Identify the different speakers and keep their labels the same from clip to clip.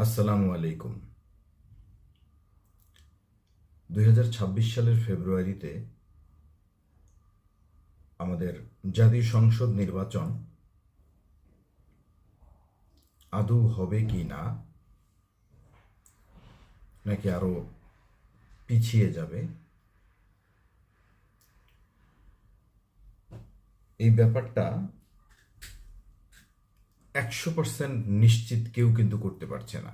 Speaker 1: আসসালামু আলাইকুম। 2026 সালের ফেব্রুয়ারিতে আমাদের জাতীয় সংসদ নির্বাচন আদৌ হবে কি না, নাকি আরো পিছিয়ে যাবে, এই ব্যাপারটা 100% নিশ্চিত কেউ কিন্তু করতে পারছে না।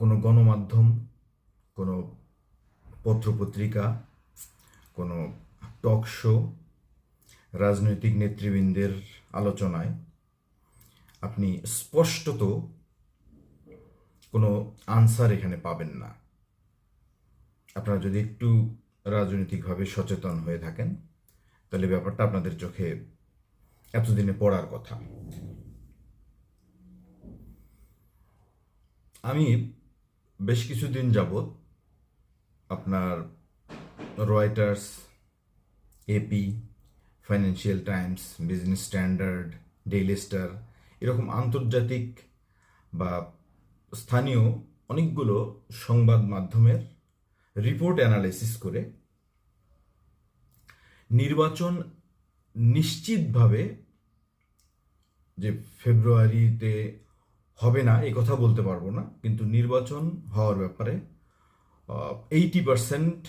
Speaker 1: কোনো গণমাধ্যম, কোনো পত্রপত্রিকা, কোনো টক শো, রাজনৈতিক নেতৃবৃন্দের আলোচনায় আপনি স্পষ্টত কোনো আনসার এখানে পাবেন না। আপনারা যদি একটু রাজনৈতিকভাবে সচেতন হয়ে থাকেন, তাহলে ব্যাপারটা আপনাদের চোখে এতদিনে পড়ার কথা। আমি বেশ কিছুদিন যাবৎ আপনার Reuters, AP, financial times, business standard, daily star, এরকম আন্তর্জাতিক বা স্থানীয় অনেকগুলো সংবাদ মাধ্যমের রিপোর্ট অ্যানালাইসিস করে নির্বাচন নিশ্চিতভাবে যে ফেব্রুয়ারিতে হবে না এই কথা বলতে পারবো না, কিন্তু নির্বাচন হওয়ার ব্যাপারে 80%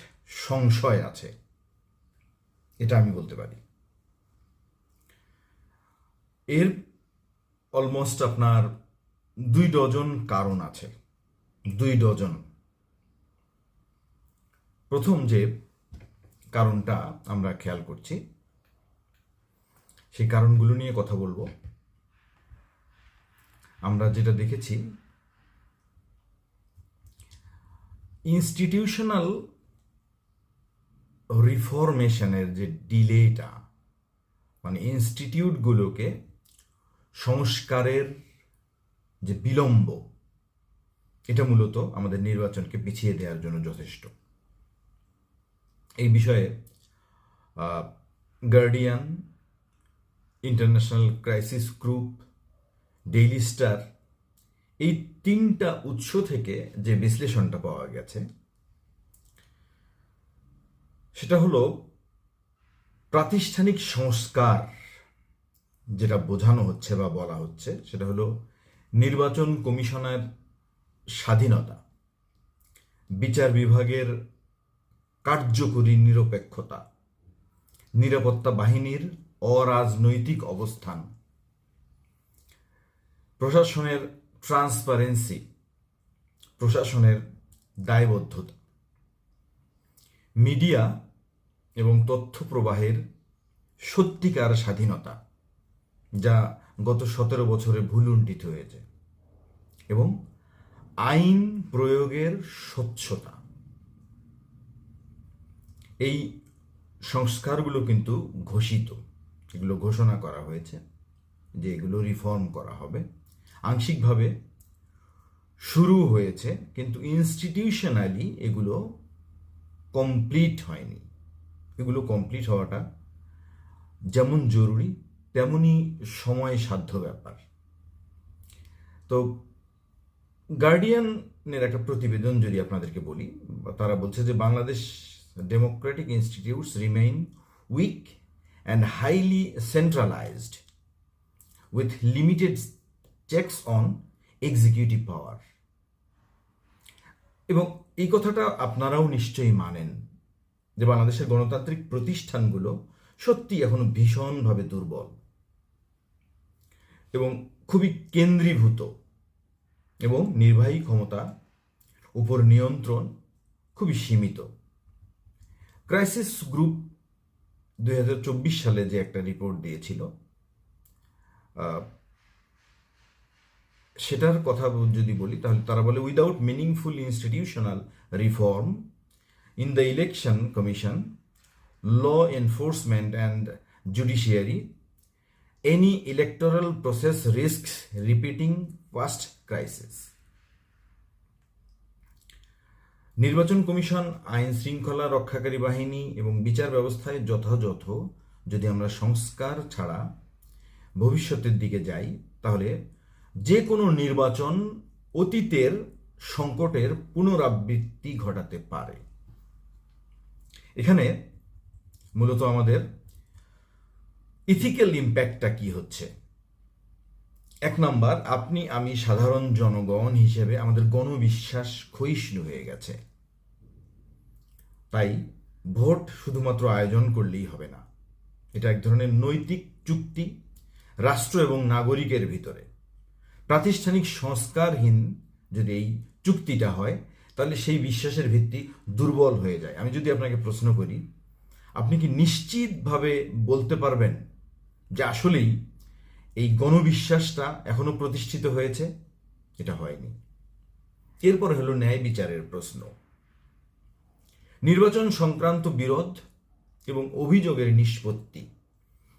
Speaker 1: সংশয় আছে, এটা আমি বলতে পারি। এর অলমোস্ট আপনার 2 ডজন কারণ আছে, 2 ডজন। প্রথম যে কারণটা আমরা খেয়াল করছি, সেই কারণগুলো নিয়ে কথা বলবো। আমরা যেটা দেখেছি, ইনস্টিটিউশনাল রিফরমেশনের যে ডিলেটা, মানে ইনস্টিটিউটগুলোকে সংস্কারের যে বিলম্ব, এটা মূলত আমাদের নির্বাচনকে পিছিয়ে দেওয়ার জন্য যথেষ্ট। এই বিষয়ে guardian, international crisis group, daily star, এই 3টা উৎস থেকে যে বিশ্লেষণটা পাওয়া গেছে সেটা হলো প্রাতিষ্ঠানিক সংস্কার। যেটা বোঝানো হচ্ছে বা বলা হচ্ছে সেটা হলো নির্বাচন কমিশনের স্বাধীনতা, বিচার বিভাগের কার্যকরী নিরপেক্ষতা, নিরাপত্তা বাহিনীর অরাজনৈতিক অবস্থান, প্রশাসনের ট্রান্সপারেন্সি, প্রশাসনের দায়বদ্ধতা, মিডিয়া এবং তথ্য প্রবাহের সত্যিকার স্বাধীনতা, যা গত 17 বছরে ভুলুণ্ঠিত হয়েছে, এবং আইন প্রয়োগের স্বচ্ছতা। এই সংস্কারগুলো কিন্তু ঘোষিত, এগুলো ঘোষণা করা হয়েছে যে এগুলো রিফর্ম করা হবে। আংশিকভাবে শুরু হয়েছে, কিন্তু ইনস্টিটিউশনালি এগুলো কমপ্লিট হয়নি। এগুলো কমপ্লিট হওয়াটা যেমন জরুরি তেমনই সময় সাধ্য ব্যাপার। তো গার্ডিয়ানের একটা প্রতিবেদন যদি আপনাদেরকে বলি, তারা বলছে যে Bangladesh democratic institutes remain weak and highly centralised with limited checks on executive power. এবং এই কথাটা আপনারাও নিশ্চয়ই মানেন যে বাংলাদেশের গণতান্ত্রিক প্রতিষ্ঠানগুলো সত্যি এখনো ভীষণভাবে দুর্বল এবং খুবই কেন্দ্রীভূত, এবং নির্বাহী ক্ষমতা উপর নিয়ন্ত্রণ খুবই সীমিত। ক্রাইসিস গ্রুপ 2024 সালে যে একটা রিপোর্ট দিয়েছিল, সেটার কথা যদি বলি তাহলে তারা বলে, without meaningful institutional reform in the election commission, law enforcement and judiciary, any electoral process risks repeating past crisis. নির্বাচন কমিশন, আইন শৃঙ্খলা রক্ষাকারী বাহিনী এবং বিচার ব্যবস্থায় যথাযথ যদি আমরা সংস্কার ছাড়া ভবিষ্যতের দিকে যাই, তাহলে যে কোনো নির্বাচন অতীতের সংকটের পুনরাবৃত্তি ঘটাতে পারে। এখানে মূলত আমাদের ইথিক্যাল ইম্প্যাক্টটা কি হচ্ছে? 1 নাম্বার, আপনি আমি সাধারণ জনগণ হিসেবে আমাদের গণবিশ্বাস ক্ষয়িষ্ণু হয়ে গেছে। তাই ভোট শুধুমাত্র আয়োজন করলেই হবে না, এটা এক ধরনের নৈতিক চুক্তি রাষ্ট্র এবং নাগরিকের ভিতরে। প্রাতিষ্ঠানিক সংস্কারহীন যদি এই চুক্তিটা হয়, তাহলে সেই বিশ্বাসের ভিত্তি দুর্বল হয়ে যায়। আমি যদি আপনাকে প্রশ্ন করি, আপনি কি নিশ্চিতভাবে বলতে পারবেন যে আসলেই এই গণবিশ্বাসটা এখনো প্রতিষ্ঠিত হয়েছে? এটা হয়নি। এরপর হলো ন্যায় বিচারের প্রশ্ন। নির্বাচন সংক্রান্ত বিরোধ এবং অভিযোগের নিষ্পত্তি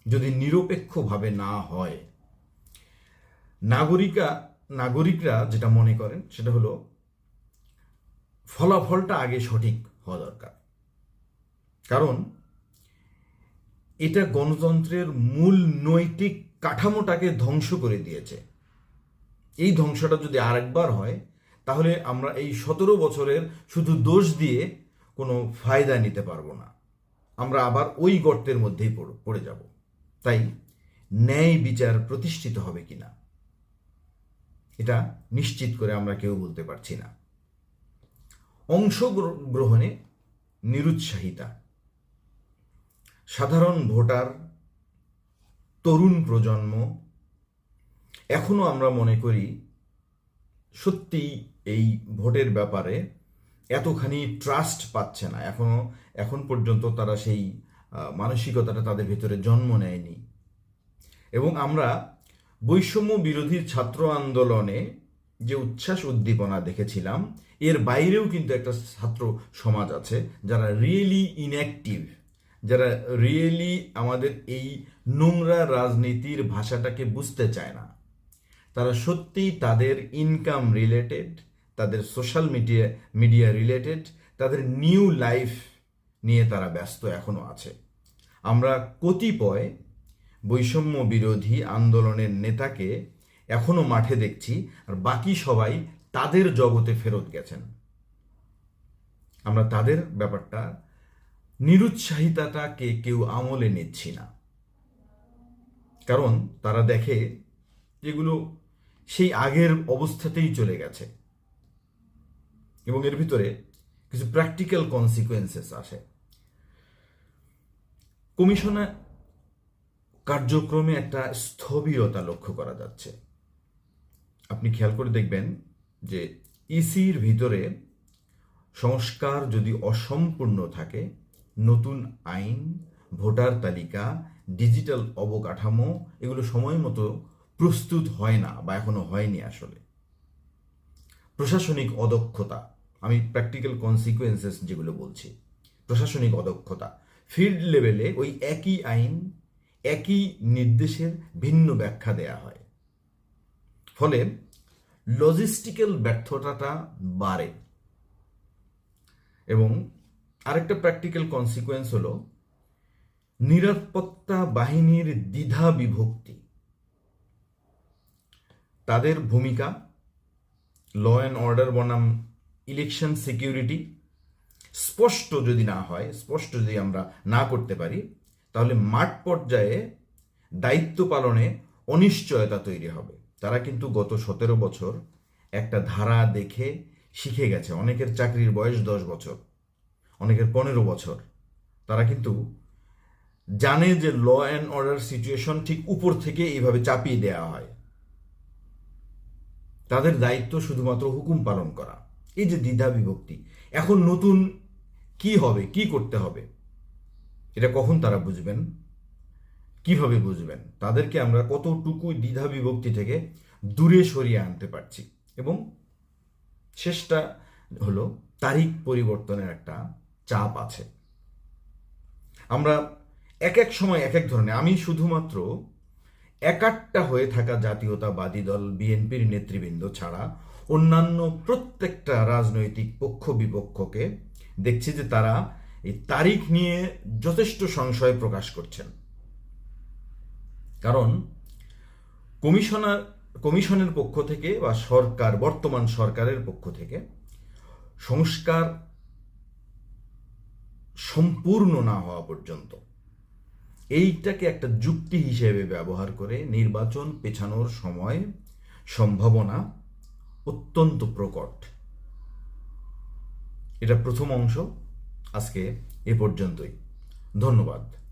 Speaker 1: যদি নিরপেক্ষভাবে না হয়, নাগরিকরা যেটা মনে করেন সেটা হলো ফলাফলটা আগে সঠিক হওয়া দরকার। কারণ এটা গণতন্ত্রের মূল নৈতিক কাঠামোটাকে ধ্বংস করে দিয়েছে। এই ধ্বংসটা যদি আরেকবার হয়, তাহলে আমরা এই 17 বছরের শুধু দোষ দিয়ে কোনো ফায়দা নিতে পারবো না, আমরা আবার ওই গর্তের মধ্যেই পড়ে যাব। তাই ন্যায় বিচার প্রতিষ্ঠিত হবে কিনা এটা নিশ্চিত করে আমরা কেউ বলতে পারছি না। অংশগ্রহণে নিরুৎসাহিতা, সাধারণ ভোটার, তরুণ প্রজন্ম এখনো আমরা মনে করি সত্যি এই ভোটের ব্যাপারে এতখানি ট্রাস্ট পাচ্ছে না। এখন পর্যন্ত তারা সেই মানসিকতাটা তাদের ভিতরে জন্ম নেয়নি। এবং আমরা বৈষম্য বিরোধী ছাত্র আন্দোলনে যে উচ্ছ্বাস উদ্দীপনা দেখেছিলাম, এর বাইরেও কিন্তু একটা ছাত্র সমাজ আছে যারা রিয়েলি ইনঅ্যাক্টিভ, যারা রিয়েলি আমাদের এই নোংরা রাজনীতির ভাষাটাকে বুঝতে চায় না। তারা সত্যিই তাদের ইনকাম রিলেটেড, তাদের সোশ্যাল মিডিয়া রিলেটেড, তাদের নিউ লাইফ নিয়ে তারা ব্যস্ত এখনো আছে। আমরা কতিপয় বৈষম্য বিরোধী আন্দোলনের নেতাকে এখনো মাঠে দেখছি, আর বাকি সবাই তাদের জগতে ফেরত গেছেন। আমরা তাদের ব্যাপারটা, নিরুৎসাহিতাটাকে কেউ আমলে নিচ্ছি না, কারণ তারা দেখে যেগুলো সেই আগের অবস্থাতেই চলে গেছে। এবং এর ভিতরে কিছু প্র্যাকটিক্যাল কনসিকুয়েন্সেস আসে। কমিশনে কার্যক্রমে একটা স্থবিরতা লক্ষ্য করা যাচ্ছে। আপনি খেয়াল করে দেখবেন যে ইসির ভিতরে সংস্কার যদি অসম্পূর্ণ থাকে, নতুন আইন, ভোটার তালিকা, ডিজিটাল অবকাঠামো এগুলো সময় মতো প্রস্তুত হয় না বা এখনো হয়নি। আসলে প্রশাসনিক অদক্ষতা, আমি প্র্যাকটিক্যাল কনসিকুয়েন্সেস যেগুলো বলছি, প্রশাসনিক অদক্ষতা, ফিল্ড লেভেলে ওই একই আইন, একই নির্দেশের ভিন্ন ব্যাখ্যা দেয়া হয়, ফলে লজিস্টিক্যাল ব্যর্থতাটা বাড়ে। এবং আরেকটা প্র্যাকটিক্যাল কনসিকুয়েন্স হলো নিরাপত্তা বাহিনীর দ্বিধা বিভক্তি। তাদের ভূমিকা ল অ্যান্ড অর্ডার বনাম ইলেকশন সিকিউরিটি স্পষ্ট যদি না হয়, স্পষ্ট যদি আমরা না করতে পারি, তাহলে মাঠ পর্যায়ে দায়িত্ব পালনে অনিশ্চয়তা তৈরি হবে। তারা কিন্তু গত 17 বছর একটা ধারা দেখে শিখে গেছে। অনেকের চাকরির বয়স 10 বছর, অনেকের 15 বছর। তারা কিন্তু জানে যে ল অ্যান্ড অর্ডার সিচুয়েশন ঠিক উপর থেকে এইভাবে চাপিয়ে দেওয়া হয়, তাদের দায়িত্ব শুধুমাত্র হুকুম পালন করা। এই যে দ্বিধা বিভক্তি, এখন নতুন কি হবে, কি করতে হবে, এটা কখন তারা বুঝবেন, কিভাবে বুঝবেন? তাদেরকে আমরা কতটুকু দ্বিধা বিভক্তি থেকে দূরে সরিয়ে আনতে পারছি। এবং শেষটা হলো তারিখ পরিবর্তনের একটা চাপ আছে। আমরা এক এক সময় এক এক ধরনের, আমি শুধুমাত্র একাট্টা হয়ে থাকা জাতীয়তাবাদী দল বিএনপির নেতৃবৃন্দ ছাড়া অন্যান্য প্রত্যেকটা রাজনৈতিক পক্ষ বিপক্ষকে দেখছি যে তারা এই তারিখ নিয়ে যথেষ্ট সংশয় প্রকাশ করছেন। কারণ কমিশনের পক্ষ থেকে বা বর্তমান সরকারের পক্ষ থেকে সংস্কার সম্পূর্ণ না হওয়া পর্যন্ত এইটাকে একটা যুক্তি হিসেবে ব্যবহার করে নির্বাচন পেছানোর সম্ভাবনা অত্যন্ত প্রকট। এটা প্রথম অংশ, আজকে এ পর্যন্তই। ধন্যবাদ।